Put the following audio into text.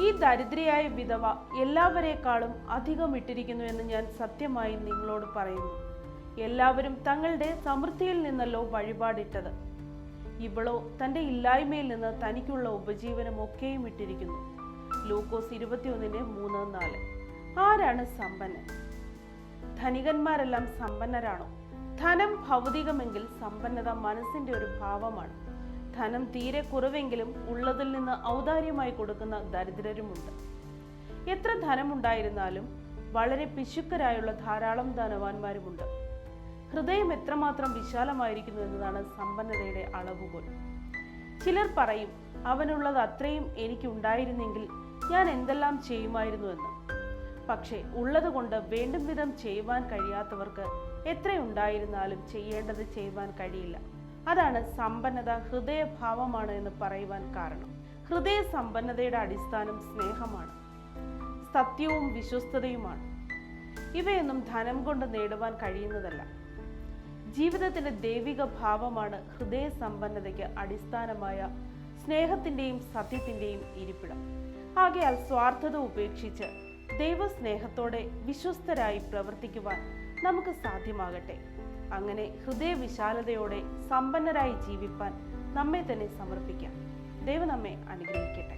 ഈ ദരിദ്രയായ വിധവ എല്ലാവരെക്കാളും അധികം ഇട്ടിരിക്കുന്നു എന്ന് ഞാൻ സത്യമായി നിങ്ങളോട് പറയുന്നു. എല്ലാവരും തങ്ങളുടെ സമൃദ്ധിയിൽ നിന്നല്ലോ വഴിപാടിട്ടത്. ഇവളോ തൻ്റെ ഇല്ലായ്മയിൽ നിന്ന് തനിക്കുള്ള ഉപജീവനം ഒക്കെയും ഇട്ടിരിക്കുന്നു. ലൂക്കോസ് 21:3-4. ആരാണ് സമ്പന്നൻ? ധനികന്മാരെല്ലാം സമ്പന്നരാണോ? ധനം ഭൗതികമെങ്കിൽ സമ്പന്നത മനസ്സിന്റെ ഒരു ഭാവമാണ്. ധനം തീരെ കുറവെങ്കിലും ഉള്ളതിൽ നിന്ന് ഔദാര്യമായി കൊടുക്കുന്ന ദരിദ്രരുമുണ്ട്. എത്ര ധനമുണ്ടായിരുന്നാലും വളരെ പിശുക്കരായുള്ള ധാരാളം ധനവാന്മാരുമുണ്ട്. ഹൃദയം എത്രമാത്രം വിശാലമായിരിക്കുന്നു എന്നതാണ് സമ്പന്നതയുടെ അളവുകോൽ. ചിലർ പറയും, അവനുള്ളത് അത്രയും എനിക്കുണ്ടായിരുന്നെങ്കിൽ ഞാൻ എന്തെല്ലാം ചെയ്യുമായിരുന്നു എന്ന്. പക്ഷേ ഉള്ളത് കൊണ്ട് വേണ്ടും വിധം ചെയ്യുവാൻ കഴിയാത്തവർക്ക് എത്രയുണ്ടായിരുന്നാലും ചെയ്യേണ്ടത് ചെയ്യുവാൻ കഴിയില്ല. അതാണ് സമ്പന്നത ഹൃദയഭാവമാണ് എന്ന് പറയുവാൻ കാരണം. ഹൃദയ സമ്പന്നതയുടെ അടിസ്ഥാനം സ്നേഹമാണ്, സത്യവും വിശ്വസ്തതയുമാണ്. ഇവയൊന്നും ധനം കൊണ്ട് നേടുവാൻ കഴിയുന്നതല്ല. ജീവിതത്തിന്റെ ദൈവിക ഭാവമാണ് ഹൃദയ സമ്പന്നതയ്ക്ക് അടിസ്ഥാനമായ സ്നേഹത്തിന്റെയും സത്യത്തിന്റെയും ഇരിപ്പിടം. ആകയാൽ സ്വാർത്ഥത ഉപേക്ഷിച്ച് ദൈവസ്നേഹത്തോടെ വിശ്വസ്തരായി പ്രവർത്തിക്കുവാൻ നമുക്ക് സാധ്യമാകട്ടെ. അങ്ങനെ ഹൃദയവിശാലതയോടെ സമ്പന്നരായി ജീവിപ്പാൻ നമ്മെ തന്നെ സമർപ്പിക്കാം. ദൈവം നമ്മെ അനുഗ്രഹിക്കട്ടെ.